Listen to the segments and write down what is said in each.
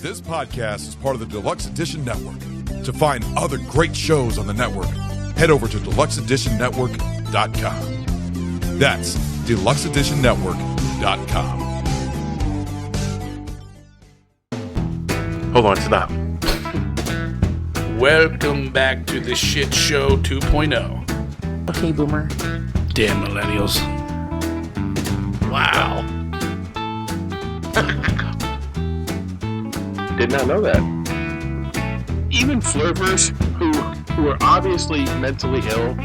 This podcast is part of the Deluxe Edition Network. To find other great shows on the network, head over to deluxeeditionnetwork.com. That's deluxeeditionnetwork.com. Hold on, stop. Welcome back to the Shit Show 2.0. Okay, boomer. Damn millennials. Wow. Did not know that. Even flirters who are obviously mentally ill.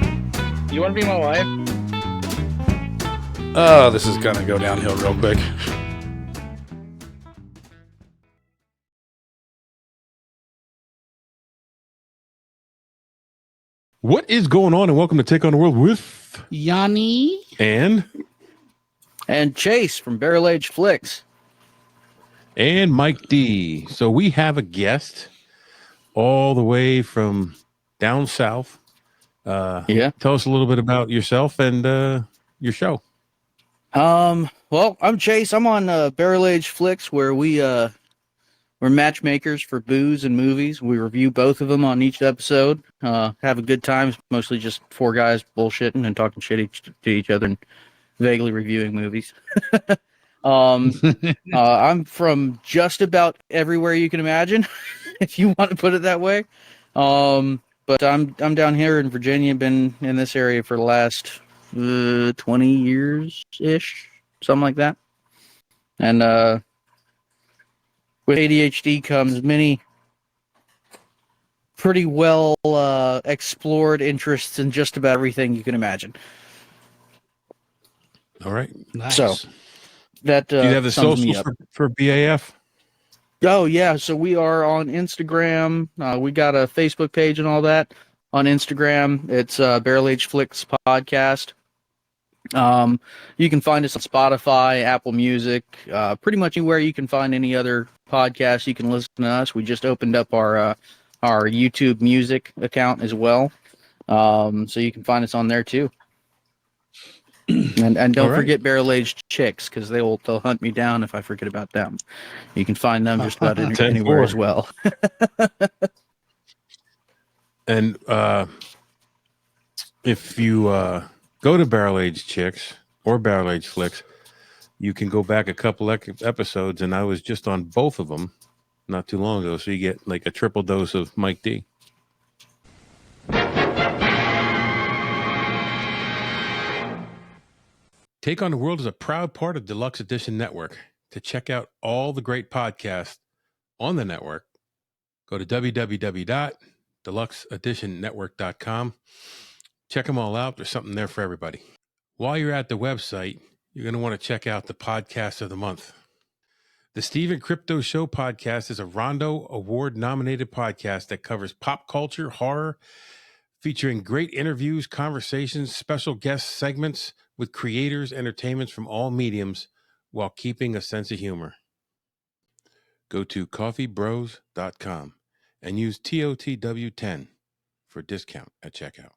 You want to be my wife? Oh, this is gonna go downhill real quick. What is going on, and welcome to Take on the World with Yanni and Chase from Barrel Age Flicks. And Mike D. So we have a guest all the way from down south. Yeah. Tell us a little bit about yourself and your show. Well, I'm Chase. I'm on Barrel Age Flicks, where we're matchmakers for booze and movies. We review both of them on each episode. Have a good time. It's mostly just four guys bullshitting and talking shit to each other and vaguely reviewing movies. I'm from just about everywhere you can imagine, if you want to put it that way. But I'm down here in Virginia. Been in this area for the last 20 years ish, something like that. And with ADHD comes many pretty well explored interests in just about everything you can imagine. All right. Nice. So that Do you have the socials for BAF? Oh yeah, so we are on Instagram. We got a Facebook page and all that on Instagram. It's Barrel Age Flicks Podcast. You can find us on Spotify, Apple Music, pretty much anywhere you can find any other podcast. You can listen to us. We just opened up our YouTube Music account as well, so you can find us on there too. And don't forget Barrel Aged Chicks, because they'll hunt me down if I forget about them. You can find them just about anywhere as well. And if you go to Barrel Age Chicks or Barrel Age Flicks, you can go back a couple episodes, and I was just on both of them not too long ago, so you get like a triple dose of Mike D. Take on the World is a proud part of Deluxe Edition Network. To check out all the great podcasts on the network, go to www.deluxeeditionnetwork.com. Check them all out. There's something there for everybody. While you're at the website, you're going to want to check out the podcast of the month. The Stephen Crypto Show podcast is a Rondo Award-nominated podcast that covers pop culture, horror, featuring great interviews, conversations, special guest segments with creators, entertainments from all mediums, while keeping a sense of humor. Go to coffeebros.com and use TOTW10 for a discount at checkout.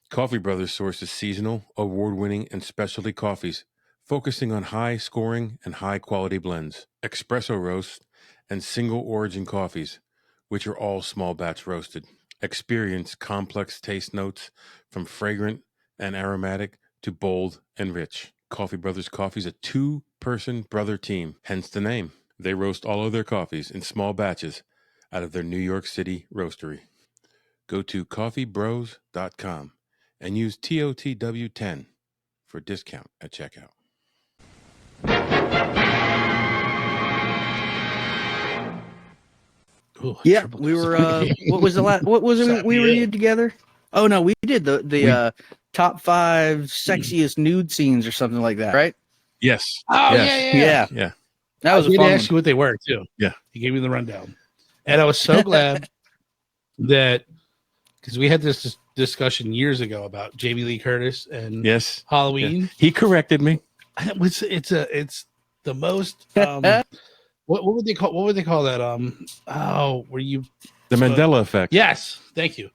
Coffee Brothers sources seasonal, award-winning, and specialty coffees, focusing on high-scoring and high-quality blends, espresso roasts, and single-origin coffees, which are all small-batch roasted. Experience complex taste notes from fragrant and aromatic to bold and rich. Coffee Brothers Coffee is a two-person brother team, hence the name. They roast all of their coffees in small batches out of their New York City roastery. Go to coffeebros.com and use TOTW10 for a discount at checkout. Ooh, Yeah, we were. What was the last? What was it we reviewed together? Oh no, we did the top 5 sexiest nude scenes or something like that, right? Yes. Oh, yes. Yeah. That was a I fun did ask you what they were too. Yeah. He gave me the rundown, and I was so glad that, because we had this discussion years ago about Jamie Lee Curtis and Halloween. Yeah. He corrected me. It's the most what would they call that where you The Mandela effect. Yes, thank you.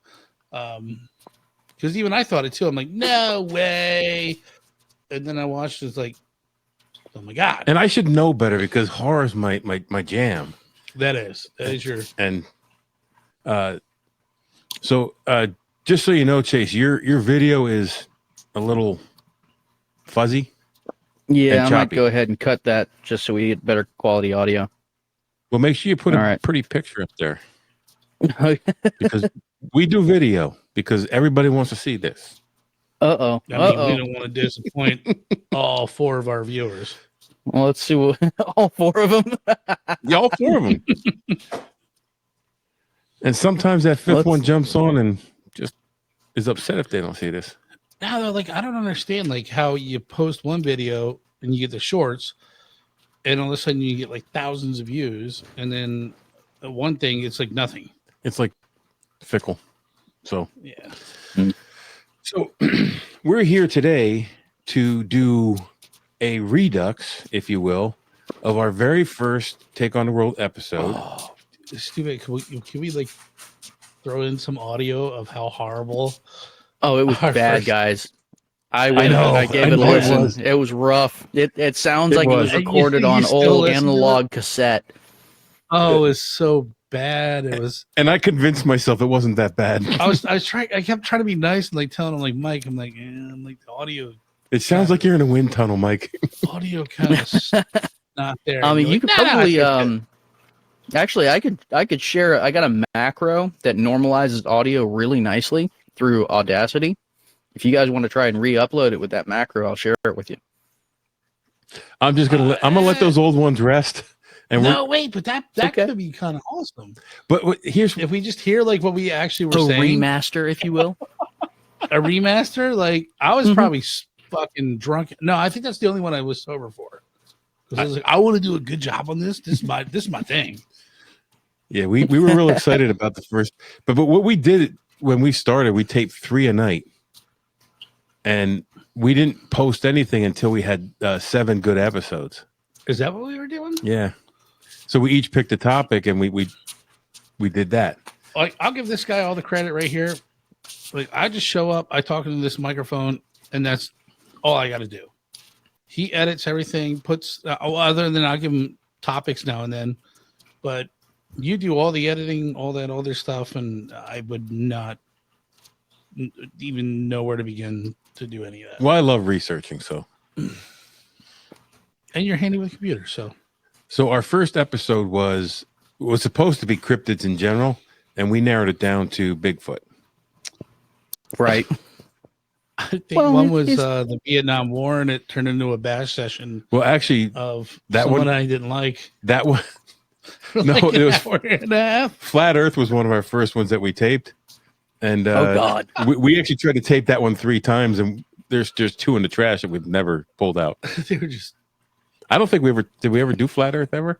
Because even I thought it too. I'm like, no way. And then I watched. It's like, oh my god. And I should know better because horror is my jam. That is your and so just so you know, Chase, your video is a little fuzzy. Yeah, I might go ahead and cut that just so we get better quality audio. Well, make sure you put a pretty picture up there. Because we do video because everybody wants to see this. I mean, we don't want to disappoint all 4 of our viewers. Well, let's see what all 4 of them. Yeah, all 4 of them. And sometimes that 5th one jumps on and just is upset if they don't see this. Now, though, like, I don't understand, like, how you post one video and you get the shorts, and all of a sudden you get like thousands of views, and then one thing, it's like nothing. It's like fickle. So yeah. So we're here today to do a redux, if you will, of our very first Take on the World episode. Oh, stupid. Can we like throw in some audio of how horrible? Oh, it was bad, guys. I gave it a listen. It was rough. It sounds like it was recorded on old analog cassette. Oh, it was so bad. It was, and I convinced myself it wasn't that bad. I kept trying to be nice and like telling him, like, Mike, I'm like the audio. It sounds like you're in a wind tunnel, Mike. Audio kind of not there. I mean, you could probably actually I could share. I got a macro that normalizes audio really nicely through Audacity. If you guys want to try and re-upload it with that macro, I'll share it with you. I'm gonna let those old ones rest. And wait, but that could be kind of awesome. But here's if we just hear like what we actually were saying, remaster, if you will, a remaster. Like I was probably fucking drunk. No, I think that's the only one I was sober for. I was like, I want to do a good job on this. This is my thing. Yeah, we were real excited about the first, but what we did when we started, we taped 3 a night, and we didn't post anything until we had 7 good episodes. Is that what we were doing? Yeah. So we each picked a topic, and we did that. Like, I'll give this guy all the credit right here. Like, I just show up, I talk into this microphone, and that's all I got to do. He edits everything, puts other than I'll give him topics now and then, but you do all the editing, all that other stuff, and I would not even know where to begin to do any of that. Well, I love researching, so. And you're handy with computers, So our first episode was supposed to be cryptids in general, and we narrowed it down to Bigfoot. Right. I think one was the Vietnam War, and it turned into a bash session. Well, actually, of that someone one I didn't like. That one. No, like it was hour and a half. Flat Earth was one of our first ones that we taped, and oh god, we actually tried to tape that one 3 times, and there's 2 in the trash that we've never pulled out. They were just. I don't think did we ever do Flat Earth ever?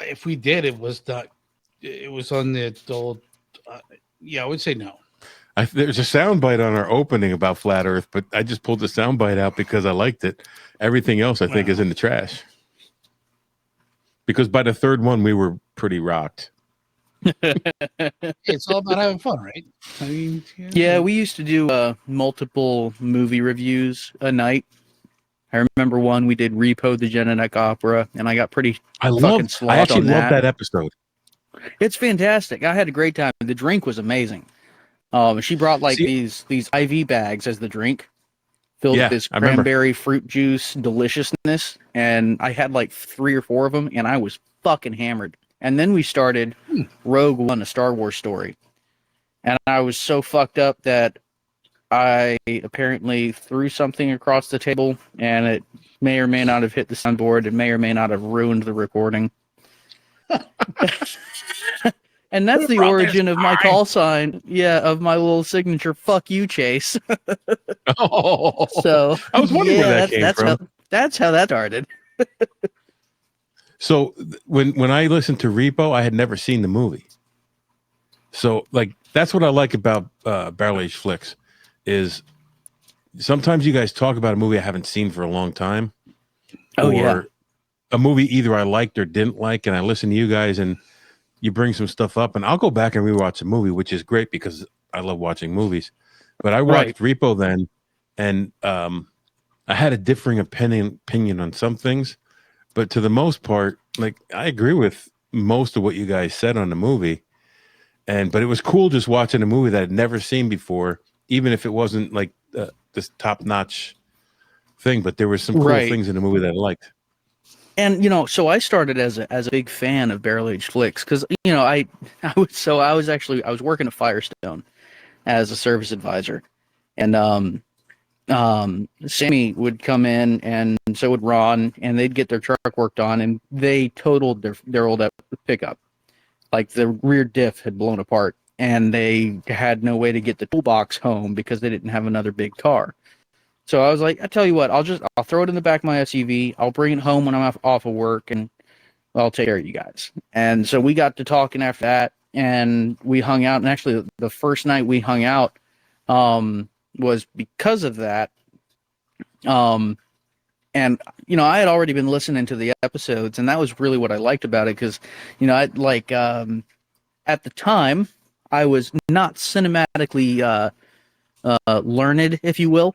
If we did, it was on the old. Yeah, I would say no. There's a soundbite on our opening about Flat Earth, but I just pulled the soundbite out because I liked it. Everything else, I think, is in the trash. Because by the 3rd one, we were pretty rocked. It's all about having fun, right? I mean, yeah, we used to do multiple movie reviews a night. I remember one we did Repo the Genetic Opera, and I got pretty I actually loved that episode. It's fantastic. I had a great time. The drink was amazing. She brought these IV bags as the drink, filled with this cranberry fruit juice deliciousness, and I had like 3 or 4 of them, and I was fucking hammered. And then we started Rogue One, a Star Wars story, and I was so fucked up that I apparently threw something across the table, and it may or may not have hit the soundboard. It may or may not have ruined the recording. And that's the origin of my call sign. Yeah, of my little signature. Fuck you, Chase. Oh, so I was wondering where that came from. That's how that started. So when I listened to Repo, I had never seen the movie. So that's what I like about Barrel Age Flicks is sometimes you guys talk about a movie I haven't seen for a long time. Oh, yeah. A movie either I liked or didn't like, and I listen to you guys and you bring some stuff up, and I'll go back and rewatch a movie, which is great because I love watching movies. But I watched Repo then, and I had a differing opinion on some things, but to the most part, I agree with most of what you guys said on the movie. But it was cool just watching a movie that I'd never seen before, even if it wasn't like this top-notch thing. But there were some cool things in the movie that I liked. And so I started as a big fan of barrel aged flicks because I was working at Firestone as a service advisor, and Sammy would come in, and so would Ron, and they'd get their truck worked on, and they totaled their old pickup. Like the rear diff had blown apart, and they had no way to get the toolbox home because they didn't have another big car. So I was like, I tell you what, I'll throw it in the back of my SUV. I'll bring it home when I'm off of work, and I'll take care of you guys. And so we got to talking after that, and we hung out. And actually, the first night we hung out was because of that. And I had already been listening to the episodes, and that was really what I liked about it because, at the time, I was not cinematically learned, if you will.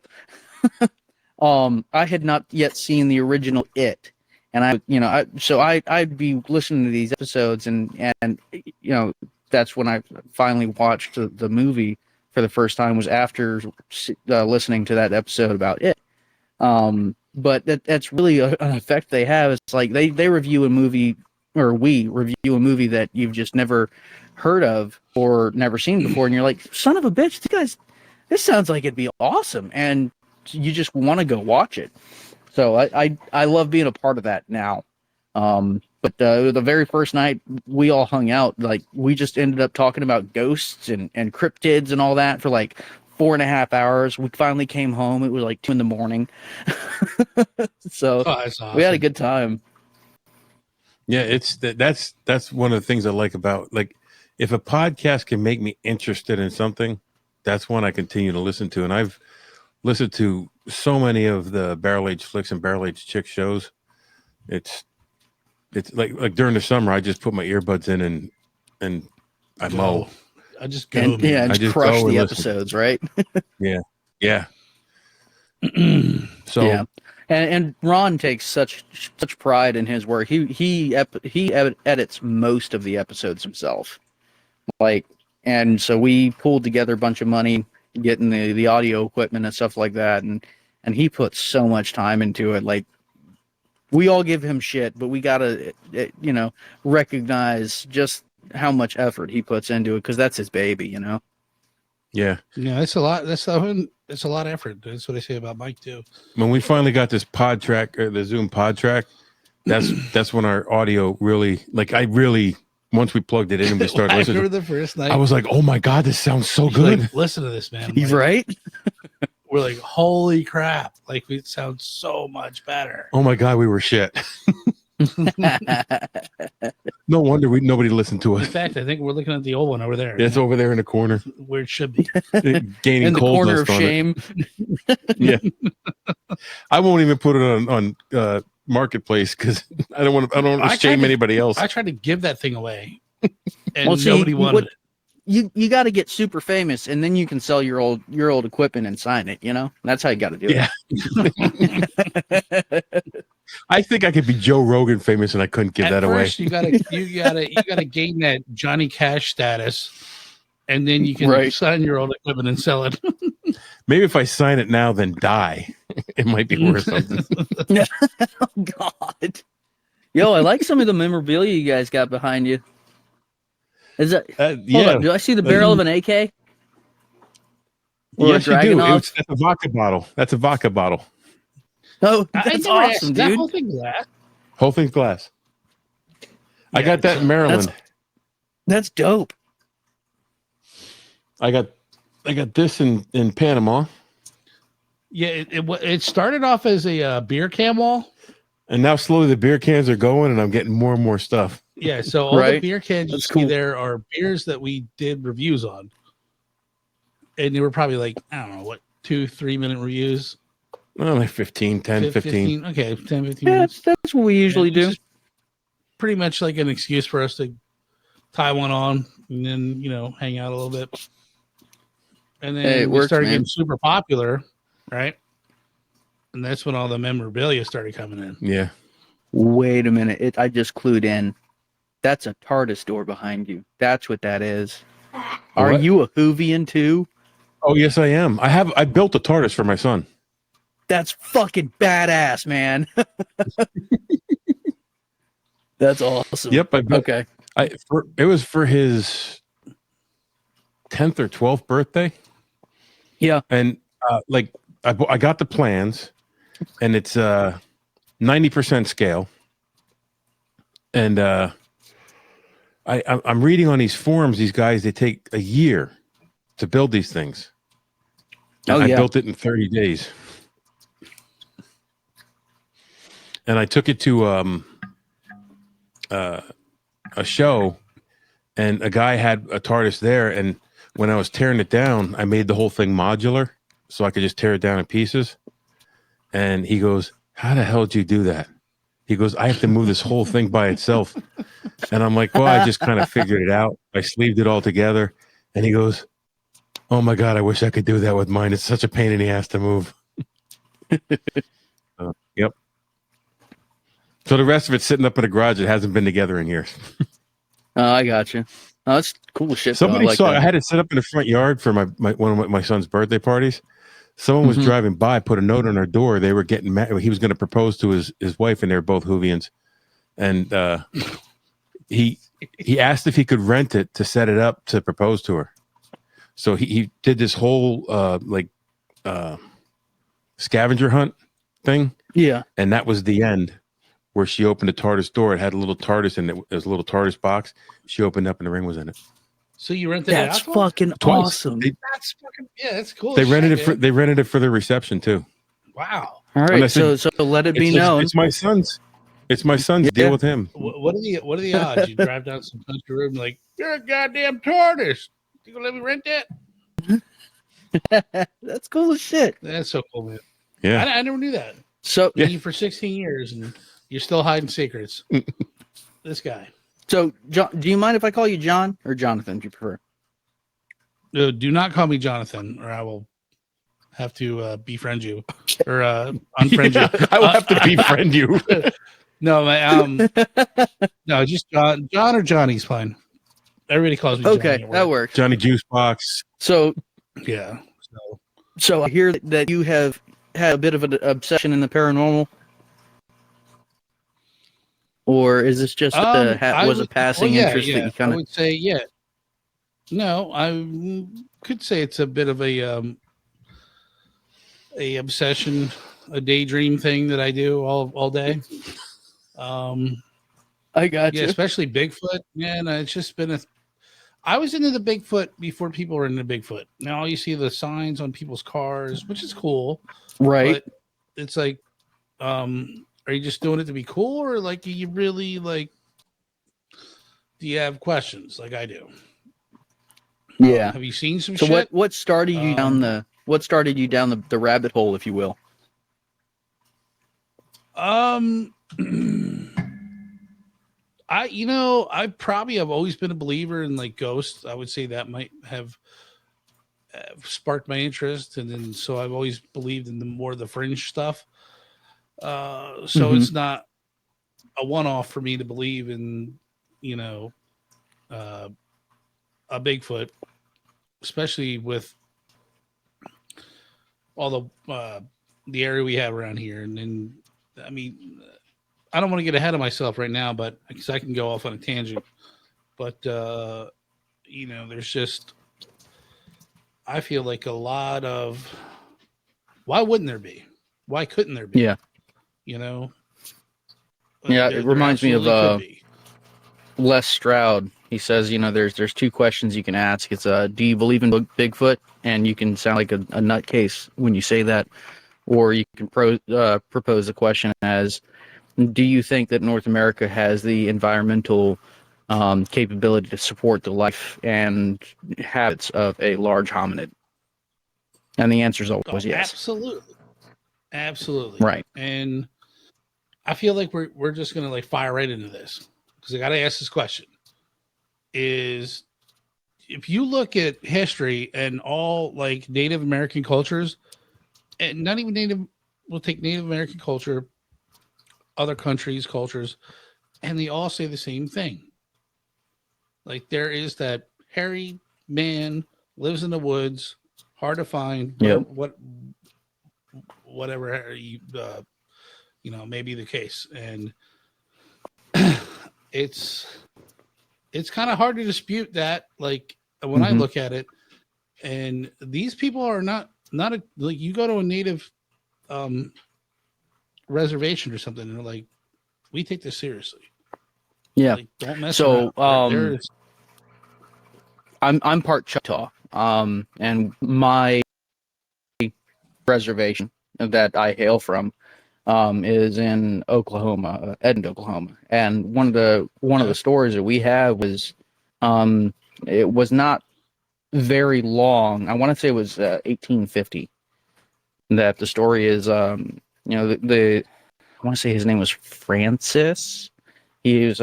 I had not yet seen the original It, and I'd be listening to these episodes, and that's when I finally watched the movie for the first time, was after listening to that episode about It. But that's really an effect they have. It's like they review a movie, or we review a movie that you've just never heard of or never seen before, and you're like, son of a bitch, this sounds like it'd be awesome, and you just want to go watch it. So I love being a part of that now. But the very first night we all hung out, like we just ended up talking about ghosts and cryptids and all that for like 4.5 hours. We finally came home. It was like 2 a.m. So that's awesome. We had a good time. Yeah, that's one of the things I like about, like, if a podcast can make me interested in something, that's one I continue to listen to. And I've listened to so many of the Barrel Age Flicks and Barrel Age Chick shows. It's like during the summer, I just put my earbuds in and I mow. I just go. And just crush the episodes, right? Yeah. So yeah. And Ron takes such pride in his work. He edits most of the episodes himself. And so we pulled together a bunch of money getting the audio equipment and stuff like that, and he puts so much time into it. Like, we all give him shit, but we gotta recognize just how much effort he puts into it, because that's his baby, Yeah, it's a lot. It's a lot of effort. That's what I say about Mike too. When we finally got this pod track, or the Zoom pod track, that's when our audio really, once we plugged it in and we started listening. I remember the first night. I was like, "Oh my god, this sounds so good!" Like, listen to this, man. He's right. We're like, "Holy crap!" Like, it sounds so much better. Oh my god, we were shit. No wonder nobody listened to us. In fact, I think we're looking at the old one over there. It's over there in the corner, where it should be. Gaining in the cold corner dust of on shame. It. Yeah, I won't even put it on Marketplace because I don't want to shame anybody else. I tried to give that thing away, and Well, see, nobody wanted it. You got to get super famous, and then you can sell your old equipment and sign it. That's how you got to do it. I think I could be Joe Rogan famous, and I couldn't give that away. You gotta gain that Johnny Cash status, and then you can sign your old equipment and sell it. Maybe if I sign it now, then die, it might be worth something. Oh God, yo, I like some of the memorabilia you guys got behind you. Is that? Hold on, do I see the barrel of an AK? Or yes, a you do. Dragunov? That's a vodka bottle. That's a vodka bottle. Oh, that's awesome, that dude. whole thing glass. Whole thing's glass. I Yeah, got that in Maryland. That's dope. I got this in Panama. Yeah, it started off as a beer can wall. And now slowly the beer cans are going, and I'm getting more and more stuff. Yeah, so all the beer cans you see there are beers that we did reviews on. And they were probably like, I don't know, 2-3 minute reviews? Well, like 15. Okay, 10, 15 minutes. That's what we usually do. Pretty much like an excuse for us to tie one on and then, hang out a little bit. And then we started getting super popular, right? And that's when all the memorabilia started coming in. Yeah. Wait a minute. I just clued in. That's a TARDIS door behind you. That's what that is. Are What? you a Whovian too? Oh, yes, I am. I built a TARDIS for my son. That's fucking badass, man. That's awesome. Yep. Okay. It was for his 10th or 12th birthday. Yeah. And I got the plans, and it's 90% scale. And I'm reading on these forums, these guys, they take a year to build these things. And I built it in 30 days. And I took it to a show, and a guy had a TARDIS there, and when I was tearing it down, I made the whole thing modular so I could just tear it down in pieces. And he goes, "How the hell did you do that?" He goes, "I have to move this whole thing by itself." And I'm like, "Well, I just kind of figured it out. I sleeved it all together." And he goes, "Oh my God, I wish I could do that with mine. It's such a pain in the ass to move." Yep. So the rest of it's sitting up in the garage. It hasn't been together in years. I got you. Oh, that's cool shit. Somebody like saw. that. I had it set up in the front yard for one of my son's birthday parties. Someone was driving by, put a note on our door. They were getting mad. He was going to propose to his wife, and they're both Whovians. And he asked if he could rent it to set it up to propose to her. So he did this whole scavenger hunt thing. Yeah. And that was the end, where she opened the TARDIS door. It had a little TARDIS in it. It was a little TARDIS box. She opened up and the ring was in it. So you rented That's it out? fucking Twice. awesome. That's fucking that's cool. They rented shit, They rented it for their reception too. Wow. All And I right. said, So let it be known. It's my son's. It's my son's. Yeah. Deal with him. What are the odds? You drive down some country road and like, you're a goddamn TARDIS. You gonna let me rent that? That's cool as shit. That's so cool, man. Yeah. I never knew that. So Knew you for 16 years and you're still hiding secrets. This guy. So John, do you mind if I call you John or Jonathan? Do you prefer? Do not call me Jonathan, or I will have to befriend you or unfriend you. I will have to befriend you. No, no, just John. John or Johnny's fine. Everybody calls me. Okay, Johnny that works. Johnny Juice Box. So Yeah. I hear that you have had a bit of an obsession in the paranormal, or is this just a passing interest that you kind I of? would say yeah. No, I could say it's a bit of a obsession, a daydream thing that I do all day. I got Yeah, you. especially Bigfoot. Yeah, no, it's just been I was into the Bigfoot before people were into Bigfoot. Now you see the signs on people's cars, which is cool. Right. But it's like, are you just doing it to be cool, or like, are you really like? Do you have questions like I do? Yeah. Have you seen some So shit? what started you down the the rabbit hole, if you will? I probably have always been a believer in like ghosts. I would say that might have sparked my interest, and then so I've always believed in the more the fringe stuff. So it's not a one-off for me to believe in, a Bigfoot, especially with all the area we have around here. And then, I mean, I don't want to get ahead of myself right now, but because I can go off on a tangent. But there's just, I feel like a lot of, why wouldn't there be? Why couldn't there be? Yeah. Yeah, It reminds me of absolutely could be. Les Stroud. He says, there's two questions you can ask. It's do you believe in Bigfoot? And you can sound like a nutcase when you say that, or you can propose a question as, do you think that North America has the environmental capability to support the life and habits of a large hominid? And the answer is always yes. Absolutely. Right. And I feel like we're just gonna like fire right into this, because I gotta ask this question. Is, if you look at history and all like Native American cultures, and not even Native, we'll take Native American culture, other countries' cultures, and they all say the same thing. Like there is that hairy man lives in the woods, hard to find. Yep. Whatever may be the case, and it's kind of hard to dispute that. Like when I look at it, and these people are not like you go to a native reservation or something, and they're like, we take this seriously. Yeah. Like, don't mess So around. I'm part Choctaw, and my reservation that I hail from is in Oklahoma, Edmond, Oklahoma. And one of the stories that we have was it was not very long. I want to say it was 1850. That the story is the I want to say his name was Francis. He was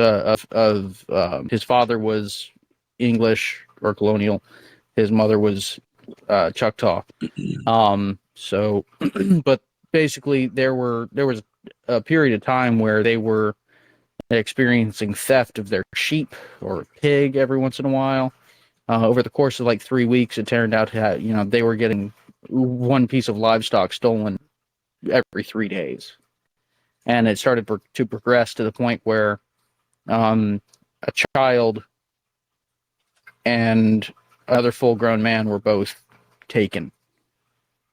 his father was English or colonial. His mother was Choctaw. So, but basically there was a period of time where they were experiencing theft of their sheep or pig every once in a while. Over the course of like 3 weeks, it turned out they were getting one piece of livestock stolen every 3 days, and it started to progress to the point where a child and another full-grown man were both taken.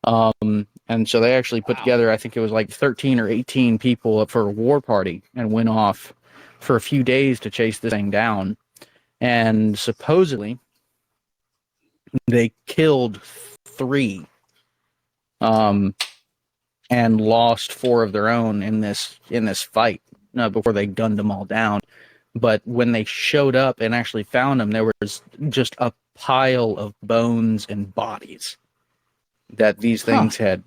And so they actually put together, I think it was like 13 or 18 people for a war party and went off for a few days to chase this thing down. And supposedly they killed 3 and lost 4 of their own in this fight before they gunned them all down. But when they showed up and actually found them, there was just a pile of bones and bodies that these things had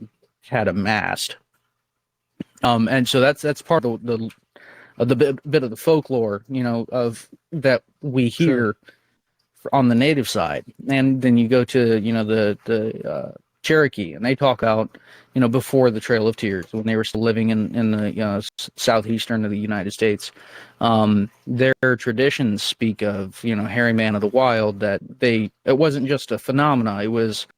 amassed. And so that's part of the bit of the folklore, of that we hear on the native side. And then you go to the Cherokee, and they talk about before the Trail of Tears, when they were still living in the southeastern of the United States. Their traditions speak of hairy man of the wild, that it wasn't just a phenomena, it was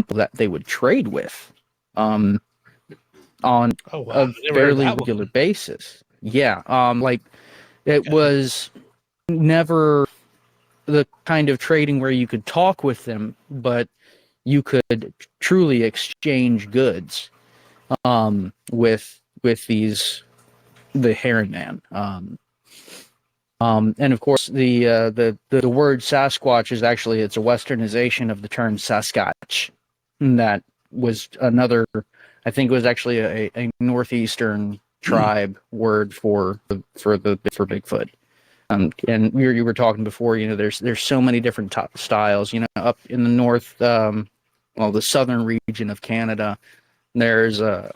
that they would trade with on a fairly regular basis. Yeah. Like it was never the kind of trading where you could talk with them, but you could truly exchange goods with the hairy man. And of course the word Sasquatch is actually, it's a westernization of the term Sasquatch. That was another, I think it was actually a northeastern tribe word for Bigfoot. And you were talking before, there's so many different styles, up in the north, the southern region of Canada, there's a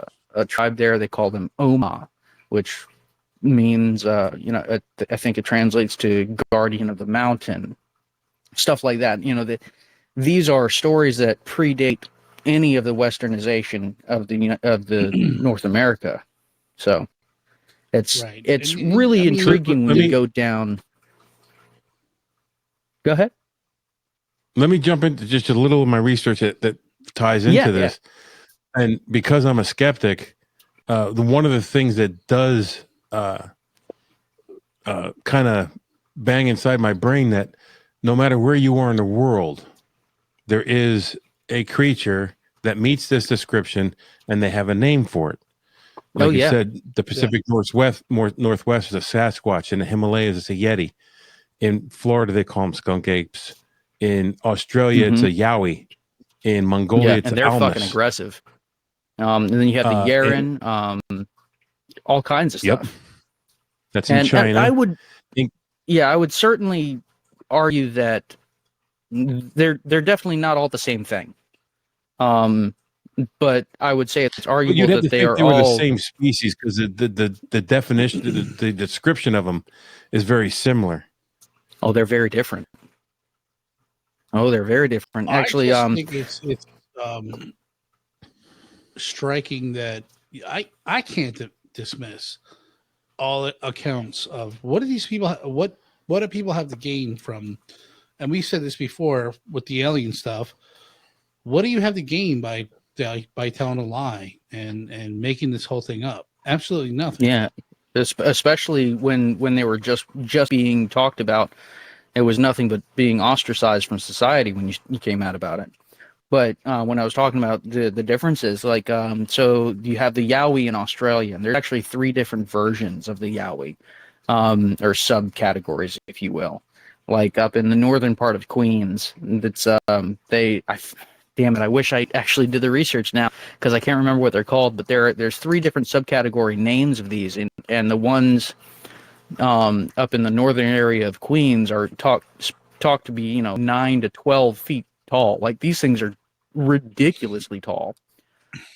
tribe there, they call them Oma, which means, I think it translates to guardian of the mountain, stuff like that. These are stories that predate any of the westernization of the North America. So it's really intriguing when you go down. Go ahead. Let me jump into just a little of my research that ties into this. Yeah. And because I'm a skeptic, one of the things that does kind of bang inside my brain, that no matter where you are in the world, there is a creature that meets this description, and they have a name for it. Like you said, the Pacific Northwest is a Sasquatch. In the Himalayas, it's a Yeti. In Florida, they call them skunk apes. In Australia, it's a Yowie. In Mongolia, it's an they're Almas. fucking aggressive. And then you have the Yeren, all kinds of stuff. Yep. That's in China. And I would certainly argue that they're definitely not all the same thing. But I would say it's arguable that they were the same species, because the definition, the description of them is very similar. Oh, they're very different. Actually, I think it's striking that I can't dismiss all accounts of what do these people, what what do people have to gain from? And we said this before with the alien stuff. What do you have to gain by telling a lie and making this whole thing up? Absolutely nothing. Yeah, especially when they were just being talked about. It was nothing but being ostracized from society when you came out about it. But when I was talking about the differences, like, so you have the Yowie in Australia, and there's actually 3 different versions of the Yowie, or subcategories, if you will. Like up in the northern part of Queens, that's damn it, I wish I actually did the research now because I can't remember what they're called. But there's 3 different subcategory names of these, and the ones up in the northern area of Queens are talked to be 9 to 12 feet tall. Like these things are ridiculously tall,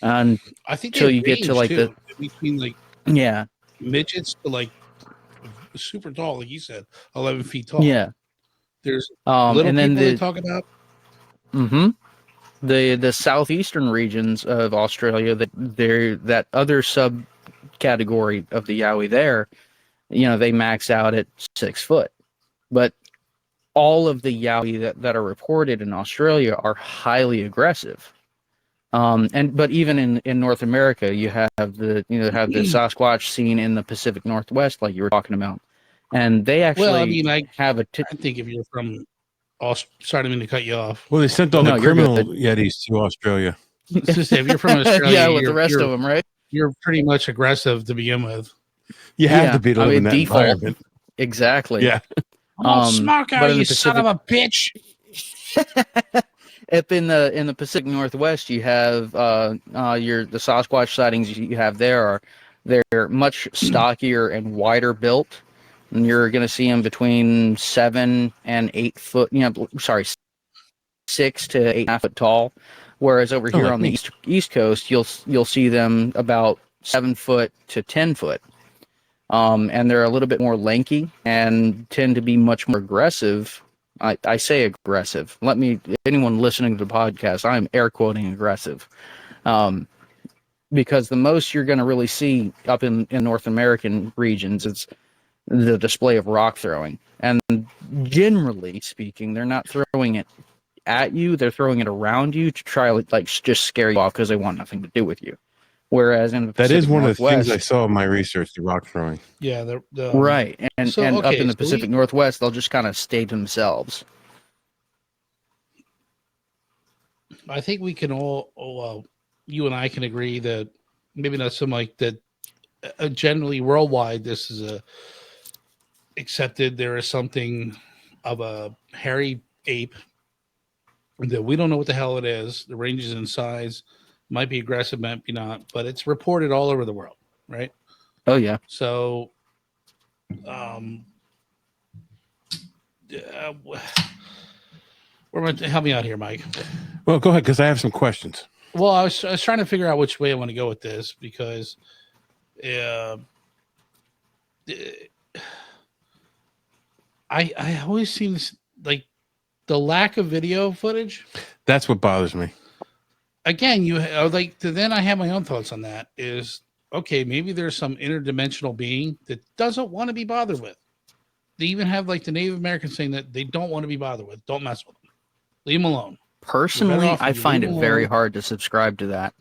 and I think so you get to like too, between like midgets to like super tall, like you said, 11 feet tall. Yeah, there's little and then people they talk about. The southeastern regions of Australia, that other subcategory of the Yowie there, they max out at 6 foot, but all of the Yowie that are reported in Australia are highly aggressive. But even in North America, you have the Sasquatch seen in the Pacific Northwest, like you were talking about, and they actually I have I think if you're from, sorry, I didn't mean to cut you off. Well, they sent all the criminal Yetis to Australia. Just if you're from Australia, yeah, with the rest of them, right? You're pretty much aggressive to begin with. You have to be to live in that environment. Exactly. Yeah. Smoker, you son of a bitch. Up in the Pacific Northwest, you have the Sasquatch sightings you have there they're much stockier and wider built, and you're going to see them between 7 and 8 foot. 6 to 8.5 foot tall. Whereas over here on the East Coast, you'll see them about 7 foot to 10 foot. And they're a little bit more lanky and tend to be much more aggressive. I say aggressive. Anyone listening to the podcast, I'm air quoting aggressive. Because the most you're going to really see up in North American regions is the display of rock throwing. And generally speaking, they're not throwing it at you, they're throwing it around you to try like just scare you off because they want nothing to do with you. Whereas in the Pacific that is one Northwest, of the things I saw in my research, the rock throwing. Yeah, right. And up in the Pacific Northwest, they'll just kind of stay to themselves. I think we can all, you and I can agree that maybe not so like that. Generally, worldwide, this is accepted. There is something of a hairy ape that we don't know what the hell it is. The ranges in size. Might be aggressive, might be not, but it's reported all over the world, right? Oh yeah. So, help me out here, Mike. Well, go ahead, because I have some questions. Well, I was trying to figure out which way I want to go with this because, I always seem like the lack of video footage. That's what bothers me. Again, then I have my own thoughts on that is, okay, maybe there's some interdimensional being that doesn't want to be bothered with. They even have like the Native Americans saying that they don't want to be bothered with. Don't mess with them. Leave them alone. Personally, I find it very hard to subscribe to that.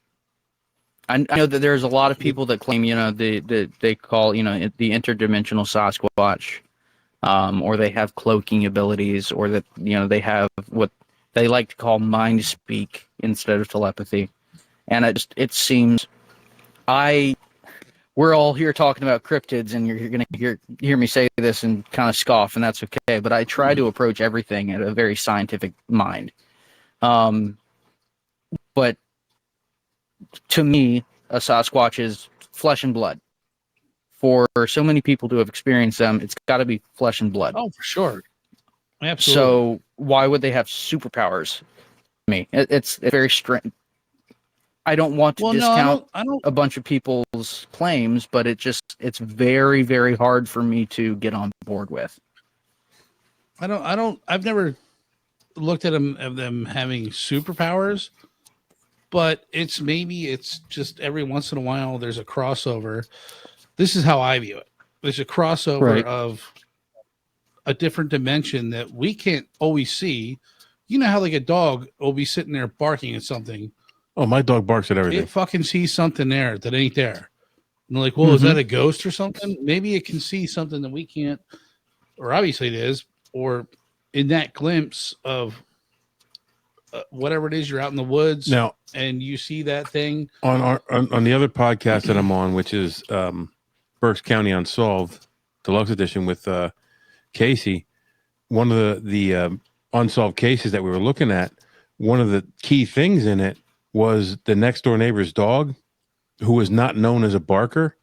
I know that there's a lot of people that claim, they call, the interdimensional Sasquatch, or they have cloaking abilities, or that, they have what they like to call mind speak instead of telepathy. And it seems we're all here talking about cryptids, and you're going to hear me say this and kind of scoff, and that's okay. But I try to approach everything at a very scientific mind. But to me, a Sasquatch is flesh and blood. For so many people to have experienced them, it's got to be flesh and blood. Oh, for sure. Absolutely. So why would they have superpowers? It's very strange. I don't want to discount a bunch of people's claims, but it's very, very hard for me to get on board with. I've never looked at them having superpowers, but it's just every once in a while there's a crossover. This is how I view it. There's a crossover a different dimension that we can't always see. You know how like a dog will be sitting there barking at something. Oh, my dog barks at everything. It fucking sees something there that ain't there. And they're like, well, is that a ghost or something? Maybe it can see something that we can't, or obviously it is, or in that glimpse of whatever it is, you're out in the woods Now, and you see that thing. on the other podcast that I'm on, which is Berks County Unsolved Deluxe Edition with Casey, one of the unsolved cases that we were looking at, one of the key things in it was the next door neighbor's dog, who was not known as a barker.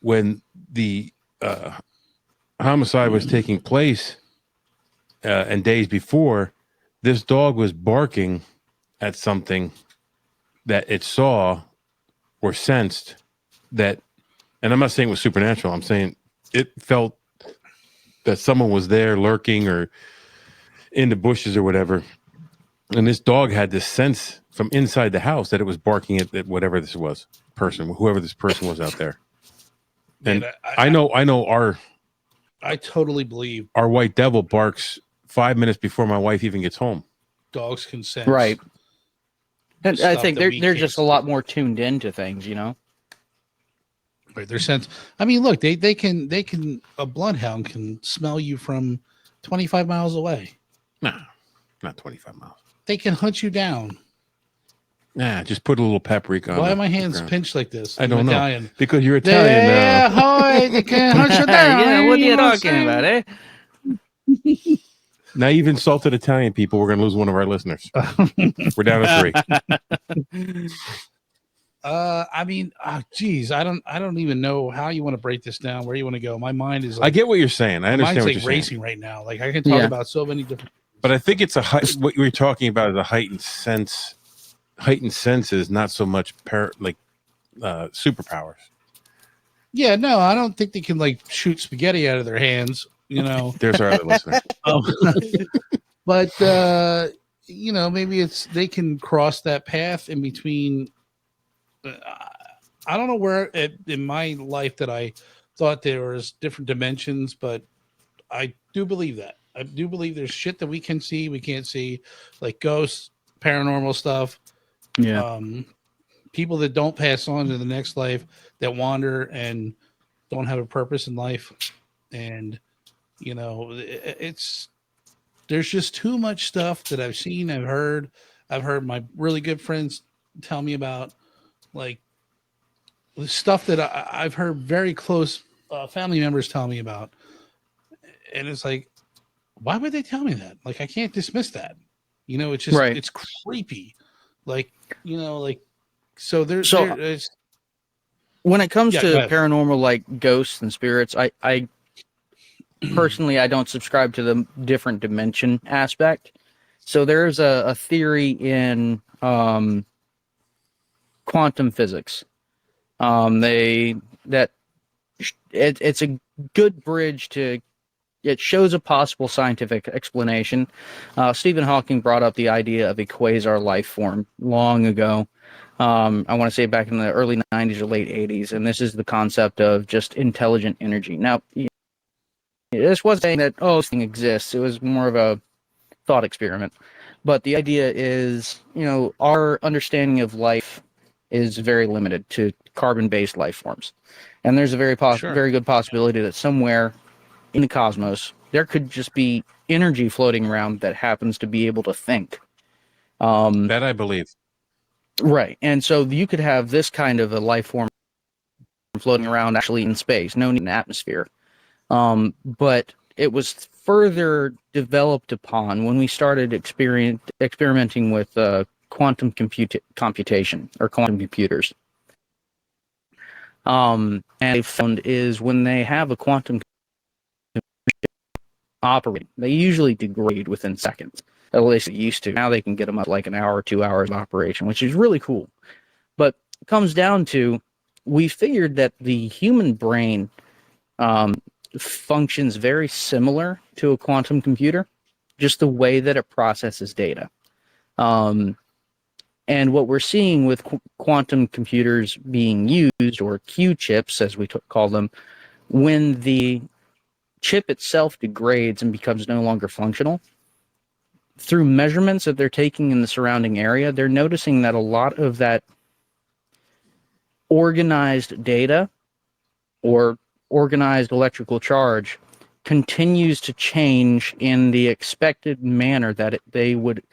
When the homicide was taking place and days before, this dog was barking at something that it saw or sensed that, and I'm not saying it was supernatural, I'm saying it felt that someone was there lurking or in the bushes or whatever. And this dog had this sense from inside the house that it was barking at whatever this was, whoever this person was out there. And Man, I know I totally believe our white devil barks 5 minutes before my wife even gets home. dogs can sense. Right. And I stuff think that we they're can't just a see. lot more tuned into things, you know. Right, their sense. I mean, look, they can a bloodhound can smell you from 25 miles away. Nah, not 25 miles. They can hunt you down. Nah, just put a little paprika on Why the are my hands ground. pinched like this? I don't know. Italian. Because you're Italian Yeah, now. hi, they can hunt you down. Yeah, what are you know I'm talking saying? about, eh? Now you've insulted Italian people. We're going to lose one of our listeners. We're down to 3. I mean, geez, I don't even know how you want to break this down. Where you want to go? My mind is. I Like, get what you're saying. I my understand mind's what like you're saying. racing right now. Like I can talk Yeah. about so many different. But I think it's what you were talking about is a heightened sense. Heightened senses, not so much superpowers. Yeah, no, I don't think they can like shoot spaghetti out of their hands. You know. There's our other listener. But you know, maybe they can cross that path in between. I don't know where in my life that I thought there was different dimensions, but I do believe that. I do believe there's shit that we can see, we can't see, like ghosts, paranormal stuff. Yeah. People that don't pass on to the next life, that wander and don't have a purpose in life, and you know, there's just too much stuff that I've seen, I've heard my really good friends tell me about, like the stuff that I've heard very close family members tell me about, and it's like, why would they tell me that? Like, I can't dismiss that. You know, it's just Right. it's creepy. Like, you know, like so there's When it comes Yeah, go to ahead. paranormal, like ghosts and spirits, I personally, I don't subscribe to the different dimension aspect. So there's a theory in quantum physics. It's a good bridge to. It shows a possible scientific explanation. Stephen Hawking brought up the idea of a quasar life form long ago. I want to say back in the early 90s or late 80s, and this is the concept of just intelligent energy. Now, this wasn't saying that, this thing exists. It was more of a thought experiment. But the idea is, our understanding of life is very limited to carbon-based life forms. And there's a very good possibility that somewhere in the cosmos, there could just be energy floating around that happens to be able to think. That I believe. Right. And so you could have this kind of a life form floating around actually in space, no need in atmosphere. But it was further developed upon when we started experimenting with quantum computation or quantum computers. And they found is when they have a quantum operating, they usually degrade within seconds. At least it used to. Now they can get them up like an hour or 2 hours of operation, which is really cool. But it comes down to, we figured that the human brain functions very similar to a quantum computer, just the way that it processes data. And what we're seeing with quantum computers being used, or Q chips, as we call them, when the chip itself degrades and becomes no longer functional, through measurements that they're taking in the surrounding area, they're noticing that a lot of that organized data or organized electrical charge continues to change in the expected manner that they would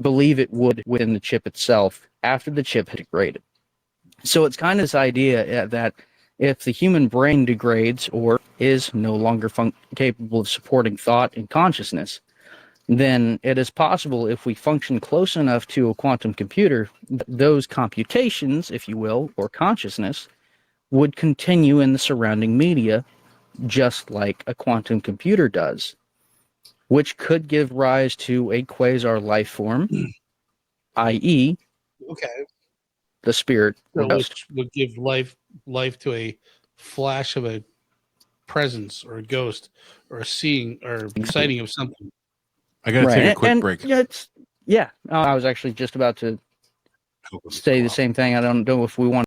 believe it would within the chip itself after the chip had degraded. So it's kind of this idea that if the human brain degrades or is no longer capable of supporting thought and consciousness, then it is possible, if we function close enough to a quantum computer, those computations, if you will, or consciousness, would continue in the surrounding media just like a quantum computer does, which could give rise to a quasar life form, i.e., Okay. the spirit. Which would give life to a flash of a presence or a ghost or a seeing or sighting of something. I got to take a quick break. I was actually just about to say the same thing. I don't know if we wanted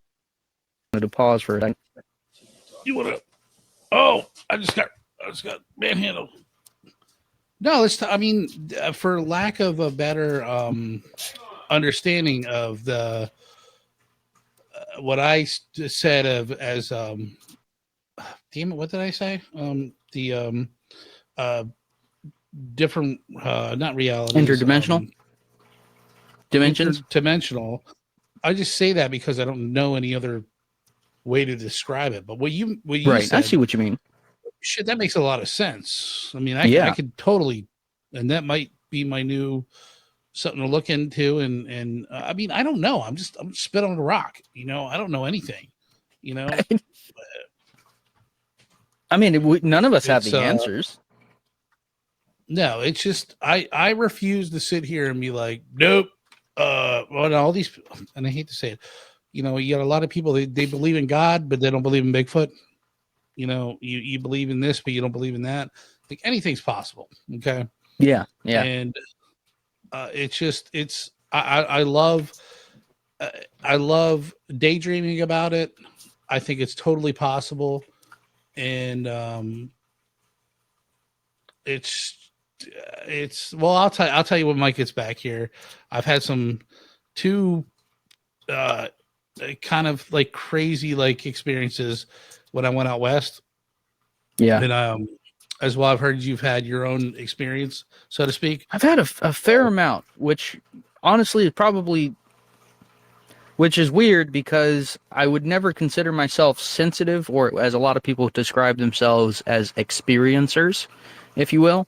to pause for it. You want to? Oh, I just got manhandled. No, for lack of a better understanding of the what I said as damn it, what did I say? Different, not reality. Interdimensional dimensions. Interdimensional. I just say that because I don't know any other way to describe it. But what you right, said, I see what you mean. Shit, that makes a lot of sense. I mean, I could totally, and that might be my new something to look into. And I mean, I don't know. I'm spit on a rock. I don't know anything. I mean, none of us have the answers. No, it's just I refuse to sit here and be like, nope. Well, all these, and I hate to say it, you got a lot of people they believe in God, but they don't believe in Bigfoot. You believe in this, but you don't believe in that. Like anything's possible. Okay. Yeah. And I love daydreaming about it. I think it's totally possible, and well, I'll tell you when Mike gets back here. I've had two kind of like crazy like experiences when I went out west. Yeah. And as well, I've heard you've had your own experience, so to speak. I've had a fair amount, which honestly which is weird because I would never consider myself sensitive, or as a lot of people describe themselves as experiencers, if you will.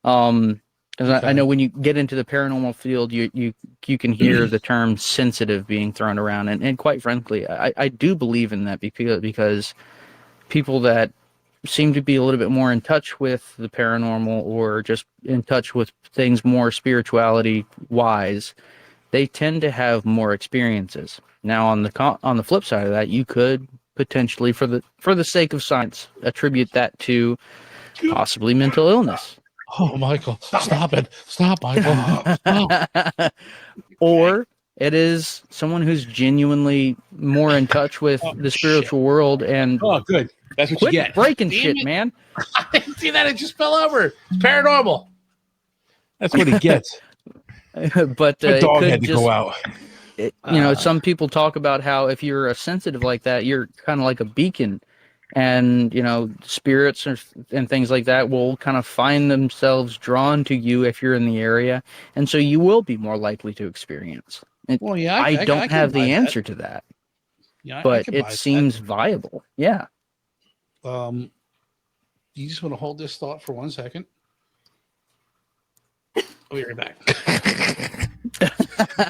Because I know when you get into the paranormal field, you can hear the term sensitive being thrown around, and quite frankly, I do believe in that because people that seem to be a little bit more in touch with the paranormal or just in touch with things more spirituality wise, they tend to have more experiences. Now, on the flip side of that, you could potentially, for the sake of science, attribute that to possibly mental illness. Oh, Michael, stop it. Stop, Michael. Stop. Or it is someone who's genuinely more in touch with the spiritual world and... Oh, good. That's what you get. Breaking shit, man. I didn't see that. It just fell over. It's paranormal. That's what he gets. But my dog had to go out. Some people talk about how if you're a sensitive like that, you're kind of like a beacon. And, spirits and things like that will kind of find themselves drawn to you if you're in the area. And so you will be more likely to experience. Well, yeah, I don't have the answer to that. Yeah, but it seems viable. Yeah. You just want to hold this thought for 1 second? I'll be right back.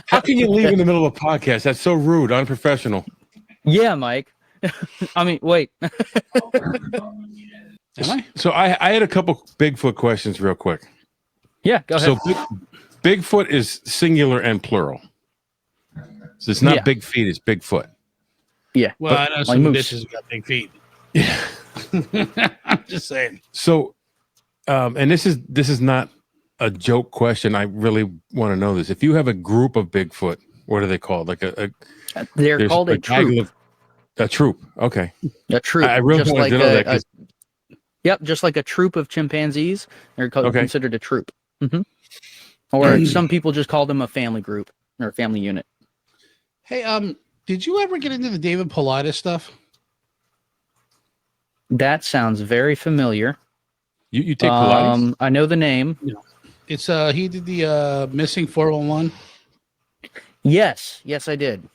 How can you leave in the middle of a podcast? That's so rude, unprofessional. Yeah, Mike. I mean, wait. Am I? So I had a couple Bigfoot questions real quick. Yeah, go ahead. So Bigfoot is singular and plural. So it's not big feet, it's Bigfoot. Yeah. Well, I know some bitches got big feet. Yeah. I'm just saying. So, and this is not a joke question. I really want to know this. If you have a group of Bigfoot, what are they called? Like they're called a troop. A troop. Okay. A troop. I really just wanted like to know that. 'Cause- Yep, just like a troop of chimpanzees. They're Okay. considered a troop. Or some people just call them a family group or a family unit. Hey, did you ever get into the David Paulides stuff? That sounds very familiar. You take Pilates? I know the name. It's he did the missing 411. Yes, I did.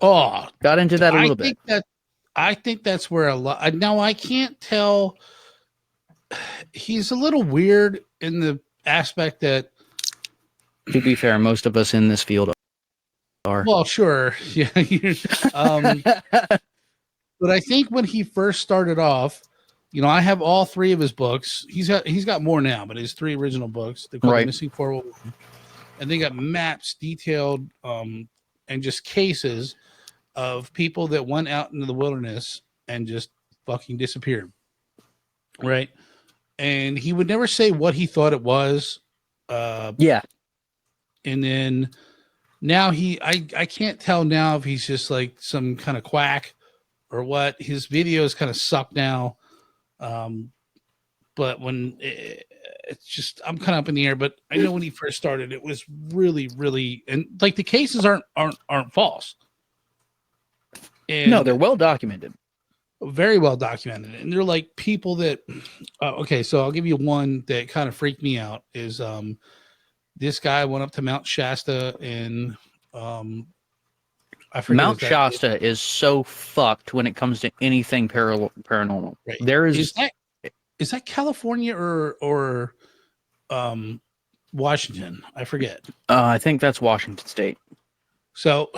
Oh, Got into that a little bit. I think that's where a lot. Now I can't tell. He's a little weird in the aspect that, To be fair, most of us in this field are. well, sure, yeah. But I think when he first started off, I have all 3 of his books. He's got more now, but his 3 original books, they're called Missing 411, and they got maps detailed, and just cases of people that went out into the wilderness and just fucking disappeared. Right. And he would never say what he thought it was. Yeah. And then now I can't tell now if he's just like some kind of quack or what. His videos kind of suck now. But when it's just, I'm kind of up in the air, but I know when he first started, it was really, really, and like the cases aren't false. And no, they're well documented. Very well documented. And they're like people that, okay, so I'll give you one that kind of freaked me out is, this guy went up to Mount Shasta in, I forget. Mount Shasta is so fucked when it comes to anything paranormal. Right. There is that California or Washington? I forget. I think that's Washington State. So,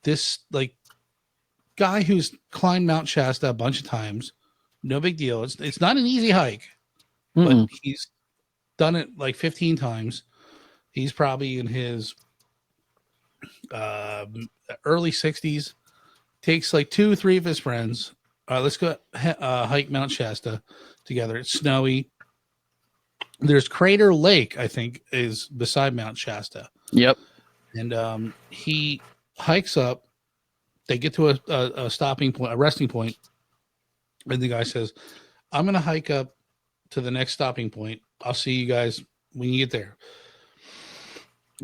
this like guy who's climbed Mount Shasta a bunch of times, no big deal. It's not an easy hike, but he's done it like 15 times. He's probably in his early 60s. Takes like 2-3 of his friends. Let's go hike Mount Shasta together. It's snowy. There's Crater Lake, I think, is beside Mount Shasta. Yep. And he hikes up. They get to a stopping point, a resting point, and the guy says, "I'm going to hike up to the next stopping point. I'll see you guys when you get there."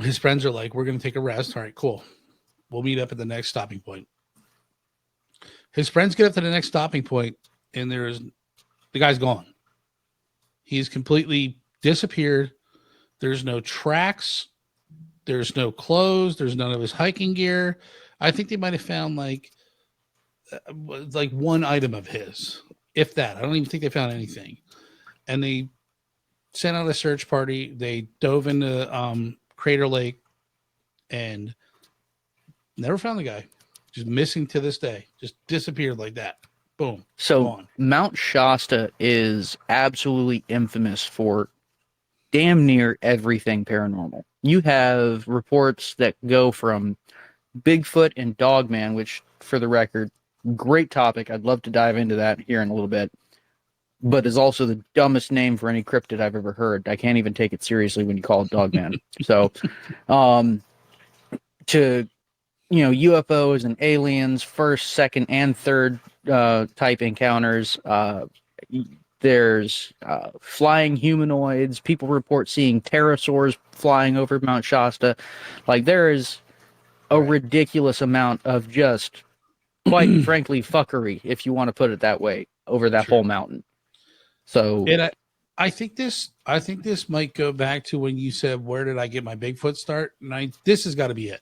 His friends are like, "We're going to take a rest." All right, cool. We'll meet up at the next stopping point. His friends get up to the next stopping point, and the guy's gone. He's completely disappeared. There's no tracks. There's no clothes. There's none of his hiking gear. I think they might have found like one item of his, if that. I don't even think they found anything. And they sent out a search party. They dove into Crater Lake and never found the guy. Just missing to this day. Just disappeared like that. Boom. So Mount Shasta is absolutely infamous for damn near everything paranormal. You have reports that go from Bigfoot and Dogman, which, for the record, great topic. I'd love to dive into that here in a little bit. But is also the dumbest name for any cryptid I've ever heard. I can't even take it seriously when you call it Dogman. So, to UFOs and aliens, first, second, and third type encounters. There's flying humanoids. People report seeing pterosaurs flying over Mount Shasta. Like, there is a ridiculous amount of just, quite frankly, fuckery, if you want to put it that way, over that whole mountain. So, and I think this might go back to when you said, "Where did I get my Bigfoot start?" And this has got to be it.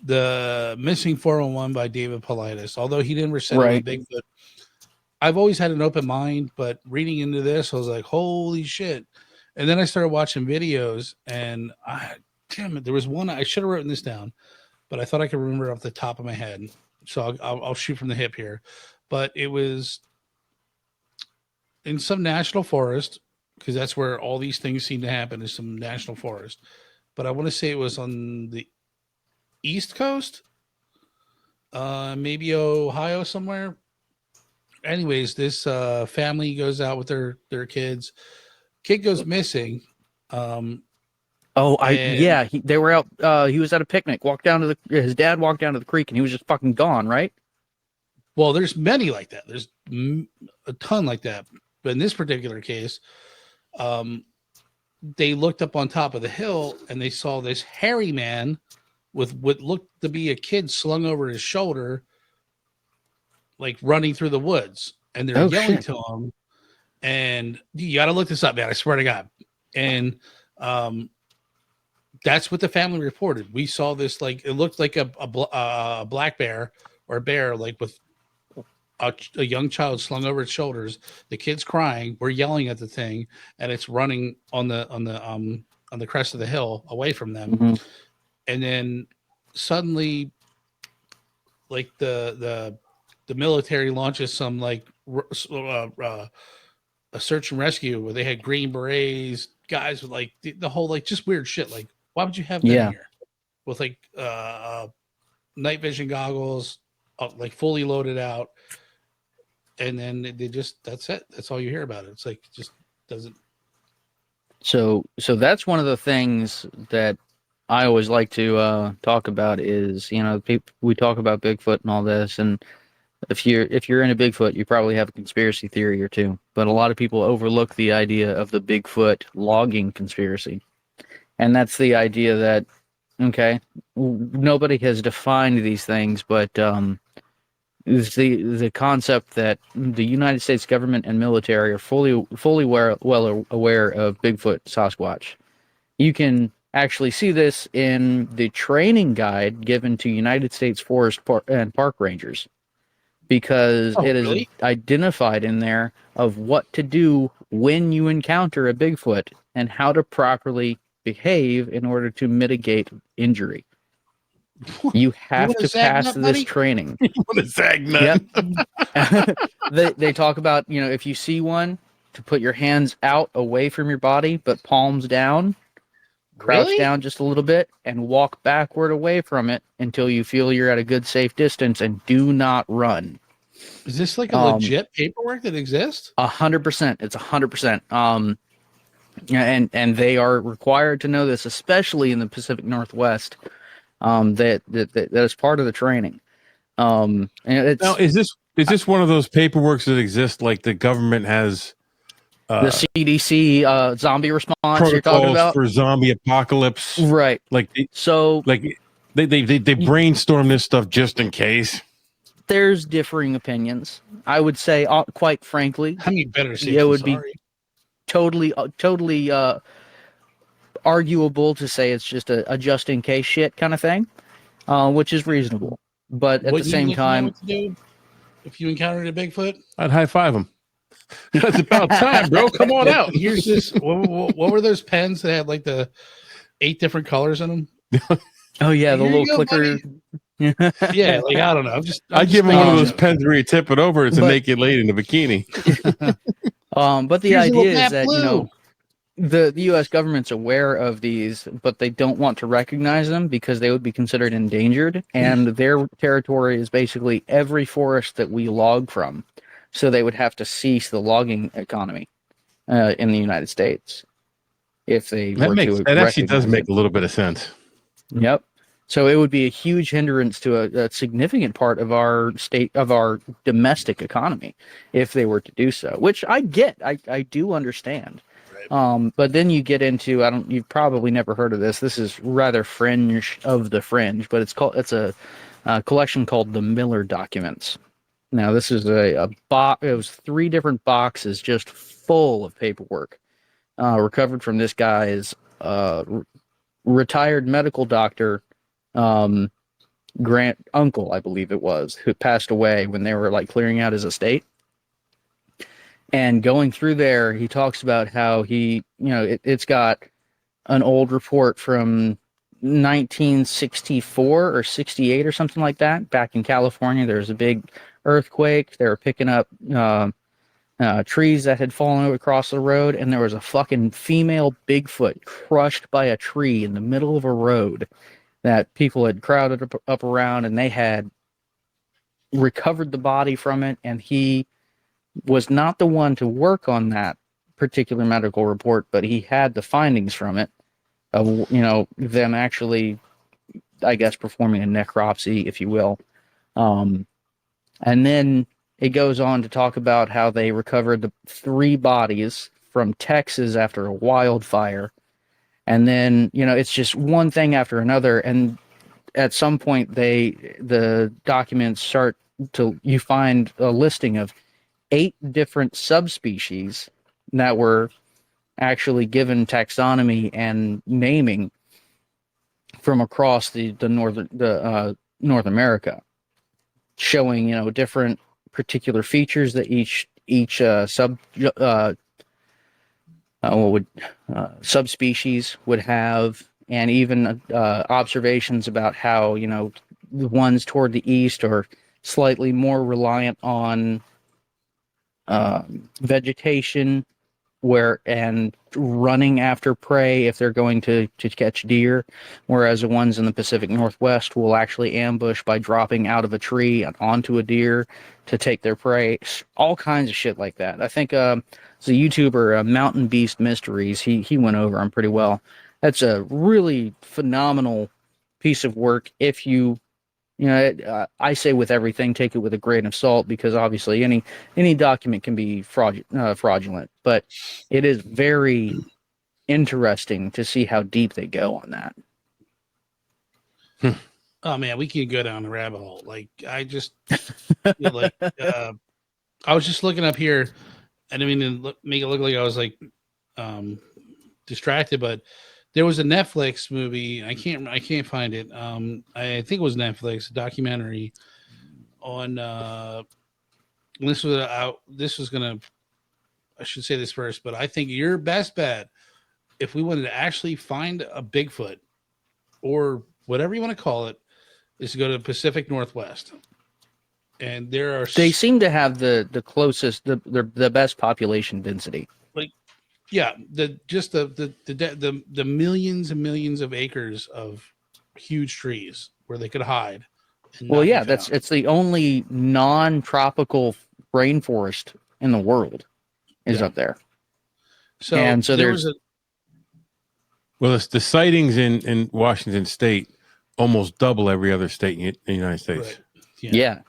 The Missing 401 by David Paulides. Although he never said Bigfoot, I've always had an open mind, but reading into this, I was like, holy shit. And then I started watching videos, and damn it, there was one, I should have written this down, but I thought I could remember it off the top of my head. So I'll shoot from the hip here. But it was in some national forest, because that's where all these things seem to happen, is some national forest. But I want to say it was on the East Coast, maybe Ohio somewhere. Anyways, this family goes out with their kids. Kid goes missing. they were out. He was at a picnic. His dad walked down to the creek, and he was just fucking gone. Right? Well, there's many like that. There's a ton like that. But in this particular case, they looked up on top of the hill and they saw this hairy man with what looked to be a kid slung over his shoulder, like running through the woods. And they're yelling to him. And you got to look this up, man. I swear to God. And that's what the family reported. We saw this, like, it looked like a black bear or a bear, like with a young child slung over its shoulders. The kid's crying. We're yelling at the thing, and it's running on the crest of the hill away from them. Mm-hmm. And then suddenly, like the military launches some like a search and rescue where they had green berets, guys with like the whole like just weird shit. Like, why would you have them here with like night vision goggles, like fully loaded out? And then they just, that's it. That's all you hear about it. It's like, just doesn't. So that's one of the things that I always like to talk about is, you know, we talk about Bigfoot and all this. And if you're into Bigfoot, you probably have a conspiracy theory or two, but a lot of people overlook the idea of the Bigfoot logging conspiracy. And that's the idea that, okay, nobody has defined these things, but, is the concept that the United States government and military are fully well aware of Bigfoot Sasquatch. You can actually see this in the training guide given to United States Forest and Park Rangers, because it is identified in there of what to do when you encounter a Bigfoot and how to properly behave in order to mitigate injury. You have to pass this training. What a zag nut. Yep. They talk about, you know, if you see one, to put your hands out away from your body, but palms down, crouch down just a little bit, and walk backward away from it until you feel you're at a good safe distance, and do not run. Is this like a legit paperwork that exists? 100%. It's 100%. And they are required to know this, especially in the Pacific Northwest. That is part of the training. And it's, now, is this one of those paperworks that exist, like the government has the CDC zombie response protocols you're talking about for zombie apocalypse, right? Like they brainstorm this stuff just in case. There's differing opinions. I would say, quite frankly, I mean, better safe it than would sorry. be totally arguable to say it's just a just in case shit kind of thing, which is reasonable. But at the same time, what to do if you encountered a Bigfoot, I'd high five him. That's about time, bro. Come on out. Here's this. What were those pens that had like the 8 different colors in them? Oh yeah, the little clicker. Yeah, like I don't know. I'd give him one of those pens where you tip it over. It's a naked lady in a bikini. But the idea is that blue. You know, the U.S. government's aware of these, but they don't want to recognize them because they would be considered endangered, and their territory is basically every forest that we log from. So they would have to cease the logging economy in the United States if they were to. That actually does make a little bit of sense. Yep. So it would be a huge hindrance to a significant part of our domestic economy if they were to do so, which I get. I do understand. But then you get into, you've probably never heard of this. This is rather fringe of the fringe, but it's a collection called the Miller Documents. Now this is a box. It was 3 different boxes just full of paperwork, recovered from this guy's retired medical doctor, Grant uncle, I believe it was, who passed away when they were like clearing out his estate. And going through there, he talks about how it's got an old report from 1964 or 68 or something like that. Back in California, there was a big earthquake. They were picking up trees that had fallen across the road, and there was a fucking female Bigfoot crushed by a tree in the middle of a road that people had crowded up around, and they had recovered the body from it, and he was not the one to work on that particular medical report, but he had the findings from it of, them actually, I guess, performing a necropsy, if you will. And then it goes on to talk about how they recovered the 3 bodies from Texas after a wildfire. And then, it's just one thing after another. And at some point, the documents you find a listing of 8 different subspecies that were actually given taxonomy and naming from across the North America, showing different particular features that each subspecies would have, and even observations about how the ones toward the east are slightly more reliant on vegetation and running after prey if they're going to catch deer, whereas the ones in the Pacific Northwest will actually ambush by dropping out of a tree and onto a deer to take their prey. All kinds of shit like that. I think the YouTuber Mountain Beast Mysteries, he went over them pretty well. That's a really phenomenal piece of work. If I say with everything, take it with a grain of salt, because obviously any document can be fraudulent, but it is very interesting to see how deep they go on that. Oh man, we can go down the rabbit hole. Like I just I was just looking up here, and I mean to make it look like I was like distracted, but there was a Netflix movie. I can't find it. I think it was Netflix, a documentary on. This was gonna. I should say this first, but I think your best bet, if we wanted to actually find a Bigfoot, or whatever you want to call it, is to go to the Pacific Northwest. And they seem to have the closest, the best population density. Yeah, the millions and millions of acres of huge trees where they could hide. Well, yeah, it's the only non-tropical rainforest in the world is up there. So there's the sightings in Washington State almost double every other state in the United States. Right. Yeah.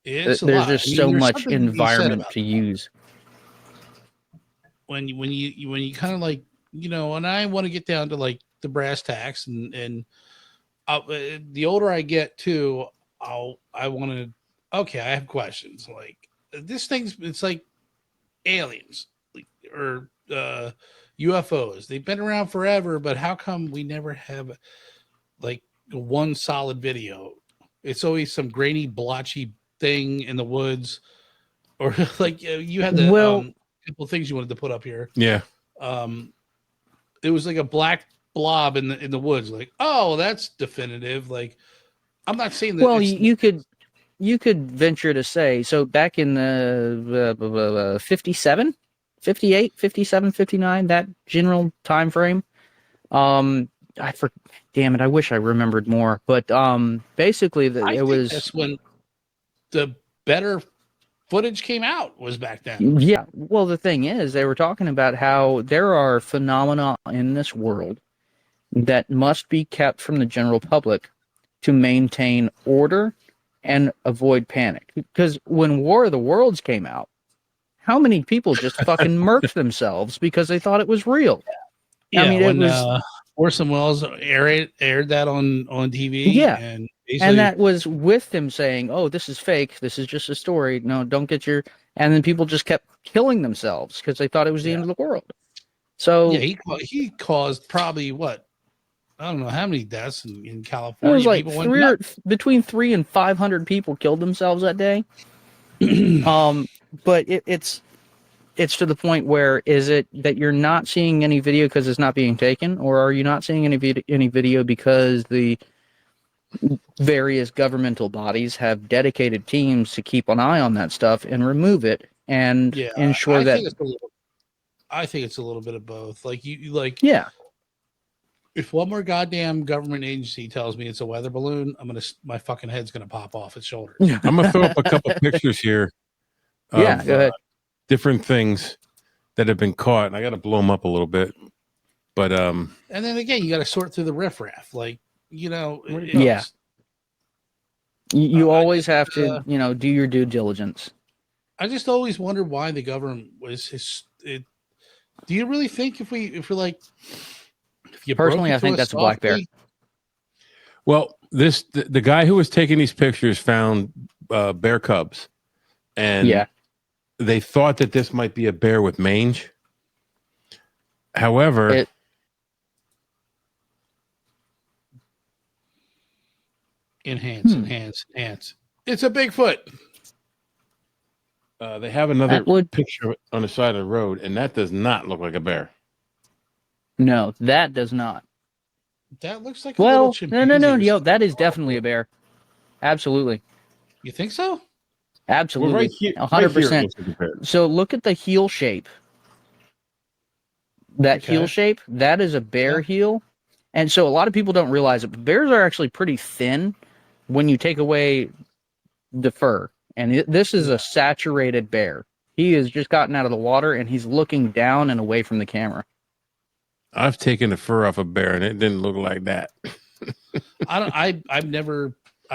There's just so much environment to use. When you kind of like, and I want to get down to like the brass tacks, and the older I get too, I have questions like this it's like aliens or UFOs. They've been around forever, but how come we never have like one solid video? It's always some grainy, blotchy thing in the woods, or like you had the couple things you wanted to put up here. Yeah. It was like a black blob in the woods. Like, oh, that's definitive. Like, I'm not saying that. Well, you could venture to say, so back in the 57, 58, 57, 59, that general time frame. Damn it, I wish I remembered more. But basically, that's when the better footage came out, was back then. Yeah. Well, the thing is, they were talking about how there are phenomena in this world that must be kept from the general public to maintain order and avoid panic. Because when War of the Worlds came out, how many people just fucking murked themselves because they thought it was real? Yeah, I mean, it was Orson Welles aired that on TV. Yeah. And that was with him saying, "Oh, this is fake. This is just a story. No, don't get your." And then people just kept killing themselves because they thought it was the end of the world. So yeah, he caused probably what, I don't know how many deaths in California. It was like between 300 and 500 people killed themselves that day. But it's to the point where, is it that you're not seeing any video because it's not being taken, or are you not seeing any video because the various governmental bodies have dedicated teams to keep an eye on that stuff and remove it and ensure that? I think it's a little bit of both. Like if one more goddamn government agency tells me it's a weather balloon, my fucking head's gonna pop off its shoulders. I'm gonna throw up a couple pictures here. Go ahead. Different things that have been caught, and I got to blow them up a little bit. But and then again, you got to sort through the riffraff, like. You always have to, do your due diligence. I just always wondered why the government was do you really think if you Personally, I think that's a black bear. Well, the guy who was taking these pictures found bear cubs, and they thought that this might be a bear with mange. However, enhance. It's a Bigfoot. They have another picture on the side of the road, and that does not look like a bear. No, that does not. That looks like a little chimpanzee. No. Yo, that is definitely a bear. Absolutely. You think so? Absolutely. 100%. So look at the heel shape. That heel shape, that is a bear heel. And so a lot of people don't realize it, but bears are actually pretty thin when you take away the fur. And this is a saturated bear. He has just gotten out of the water, and he's looking down and away from the camera. I've taken the fur off a bear, and it didn't look like that. I've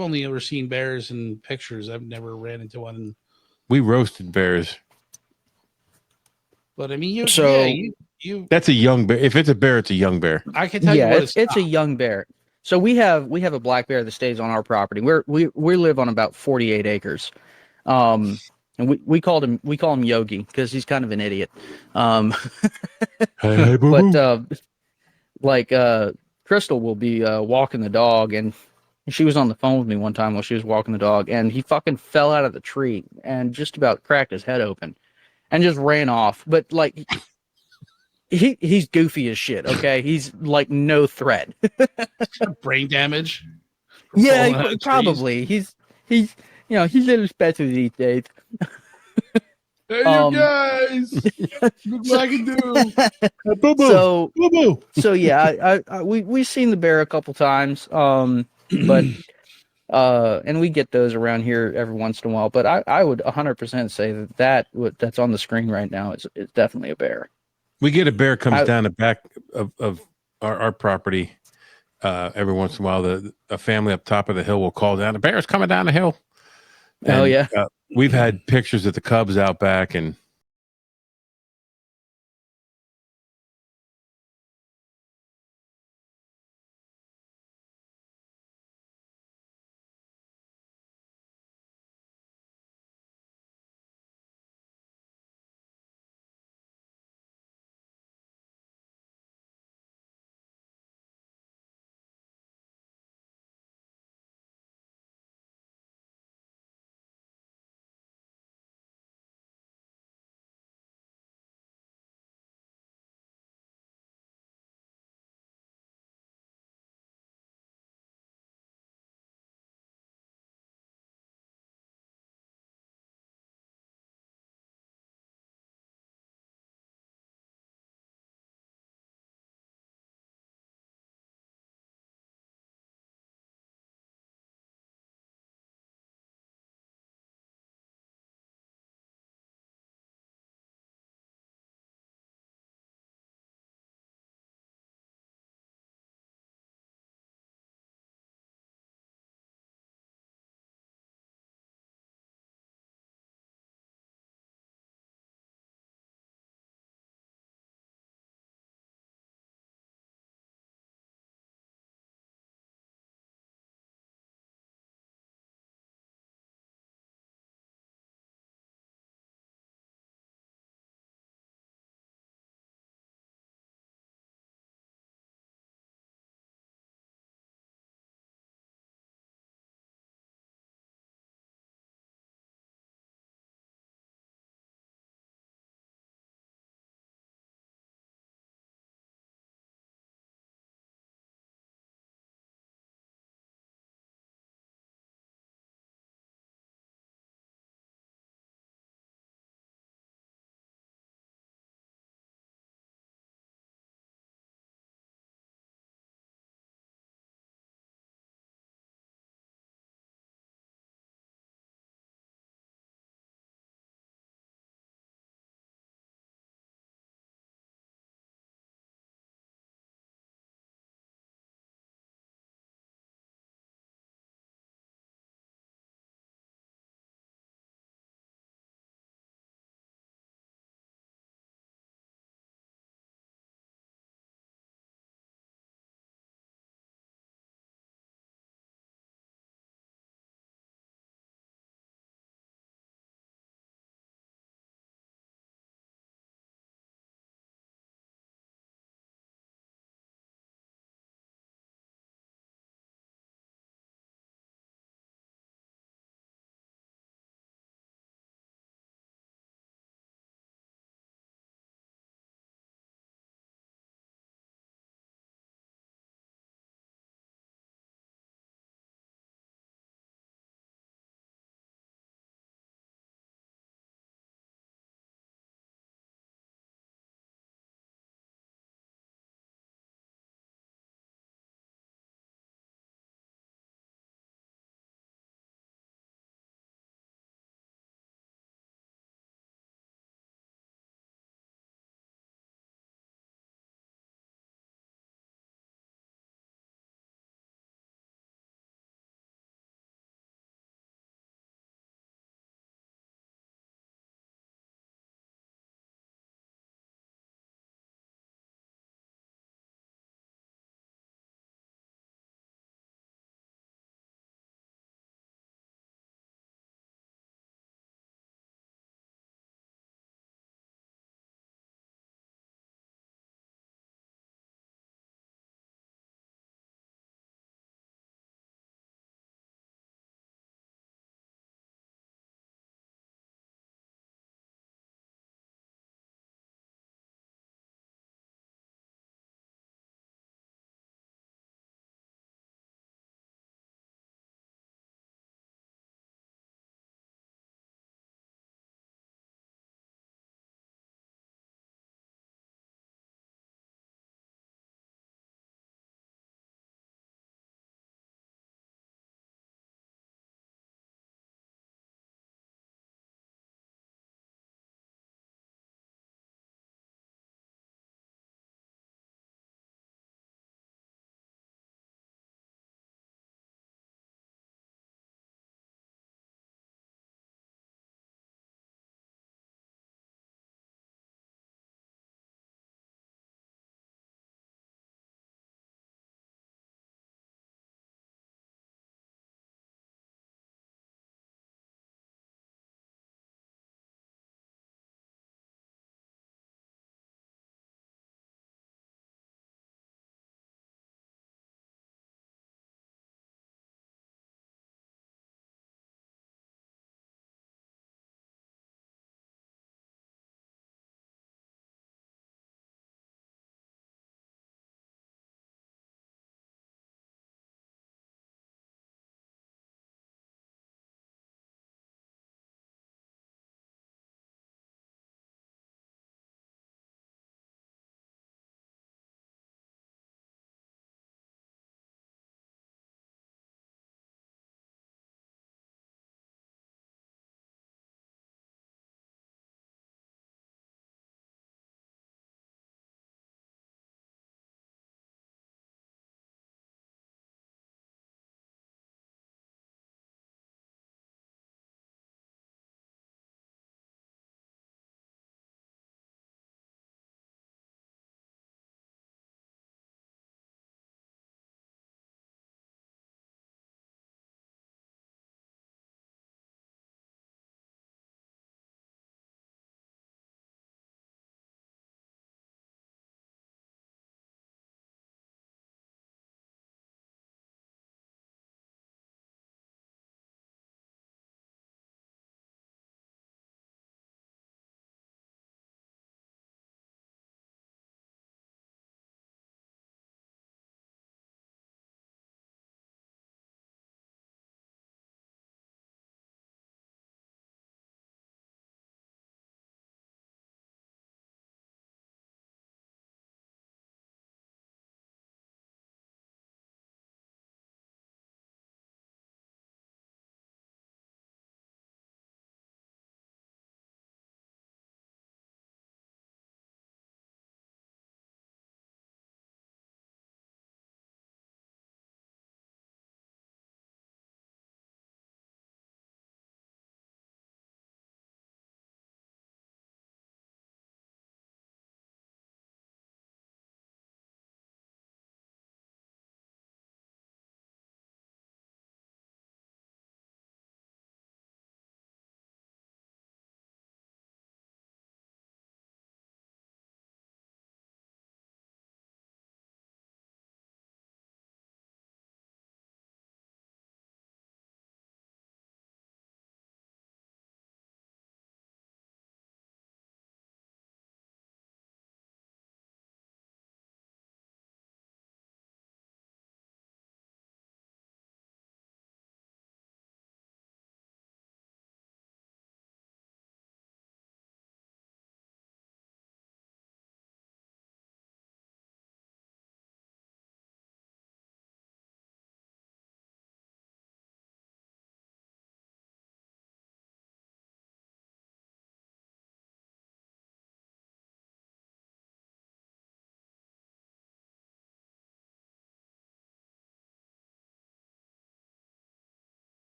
only ever seen bears in pictures. I've never ran into one. We roasted bears. But I mean, that's a young bear. If it's a bear, it's a young bear. I can tell you what it's a young bear. So we have a black bear that stays on our property. We live on about 48 acres. And we call him Yogi because he's kind of an idiot. Hey, but Crystal will be walking the dog, and she was on the phone with me one time while she was walking the dog, and he fucking fell out of the tree and just about cracked his head open and just ran off. But like he's goofy as shit, okay? He's like no threat. Brain damage. Yeah, probably. He's a little special these days. Hey, you guys! Look what I can do. So yeah, we've seen the bear a couple times, but and we get those around here every once in a while. But I would 100% say that's on the screen right now is definitely a bear. We get a bear comes down the back of our property every once in a while. A family up top of the hill will call down, "The bear's coming down the hill." And, yeah. We've had pictures of the cubs out back, and